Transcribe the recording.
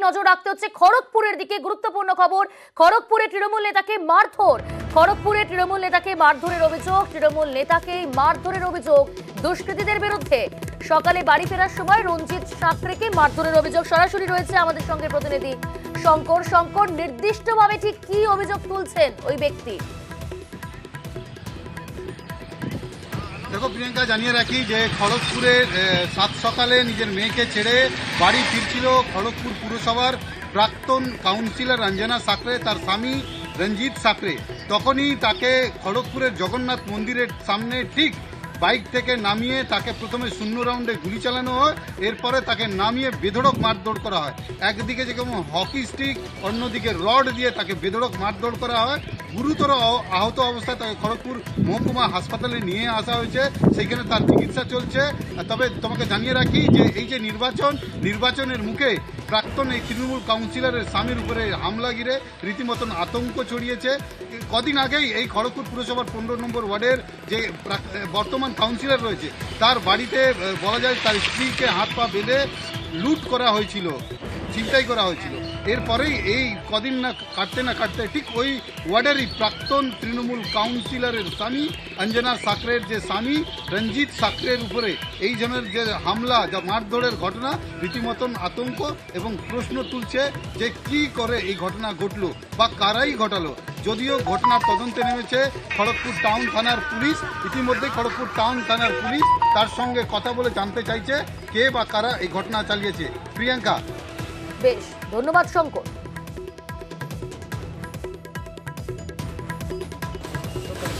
নজর রাখতে হচ্ছে খড়গপুরের দিকে। গুরুত্বপূর্ণ খবর, খড়গপুরে তৃণমূল নেতাকে মারধর। খড়গপুরে তৃণমূল নেতাকে মারধরের অভিযোগ, তৃণমূল নেতাকে মারধরের অভিযোগ দুষ্কৃতীদের বিরুদ্ধে। সকালে বাড়ি ফেরার সময় রঞ্জিত সাঁকরেকে মারধরের অভিযোগ। সরাসরি রয়েছে আমাদের সঙ্গে প্রতিনিধি শঙ্কর। শঙ্কর, নির্দিষ্টভাবে ঠিক কি অভিযোগ তুলছেন ওই ব্যক্তি? দেখো প্রিয়াঙ্কা, জানিয়ে রাখি যে খড়গপুরে সাত সকালে নিজের মেয়েকে ছেড়ে বাড়ি ফিরছিল খড়গপুর পুরসভার প্রাক্তন কাউন্সিলর রঞ্জনা সাকরে, তার স্বামী রঞ্জিত সাকরে। তখনই তাকে খড়গপুরের জগন্নাথ মন্দিরের সামনে ঠিক বাইক থেকে নামিয়ে তাকে প্রথমে শূন্য রাউন্ডে গুলি চালানো হয়, এরপরে তাকে নামিয়ে বেধড়ক মারধর করা হয়। একদিকে যেরকম হকি স্টিক, অন্যদিকে রড দিয়ে তাকে বেধড়ক মারধর করা হয়। গুরুতর আহত অবস্থায় তাকে খড়গপুর মহকুমা হাসপাতালে নিয়ে আসা হয়েছে, সেইখানে তার চিকিৎসা চলছে। তবে তোমাকে জানিয়ে রাখি যে এই যে নির্বাচনের মুখে প্রাক্তন এই তৃণমূল কাউন্সিলরের স্বামীর উপরে হামলা ঘিরে রীতিমতন আতঙ্ক ছড়িয়েছে। কদিন আগেই এই খড়গপুর পুরসভার 15 নম্বর ওয়ার্ডের যে বর্তমান কাউন্সিলর রয়েছে তার বাড়িতে বলা যায় তার স্ত্রীকে হাত পা বেঁধে লুট করা হয়েছিল, ছিনতাই করা হয়েছিল। এরপরেই এই কদিন না কাটতে ঠিক ওই ওয়ার্ডেরই প্রাক্তন তৃণমূল কাউন্সিলরের স্বামী অঞ্জনা সাকরের যে স্বামী রঞ্জিত সাকরের উপরে এই ধরনের যে হামলা, যা মারধরের ঘটনা, রীতিমতন আতঙ্ক এবং প্রশ্ন তুলছে যে কি করে এই ঘটনা ঘটলো বা কারাই ঘটালো। যদিও ঘটনার তদন্তে নেমেছে খড়গপুর টাউন থানার পুলিশ। ইতিমধ্যে খড়গপুর টাউন থানার পুলিশ তার সঙ্গে কথা বলে জানতে চাইছে কে বা কারা এই ঘটনা চালিয়েছে। প্রিয়াঙ্কা, বেশ, ধন্যবাদ শঙ্কর।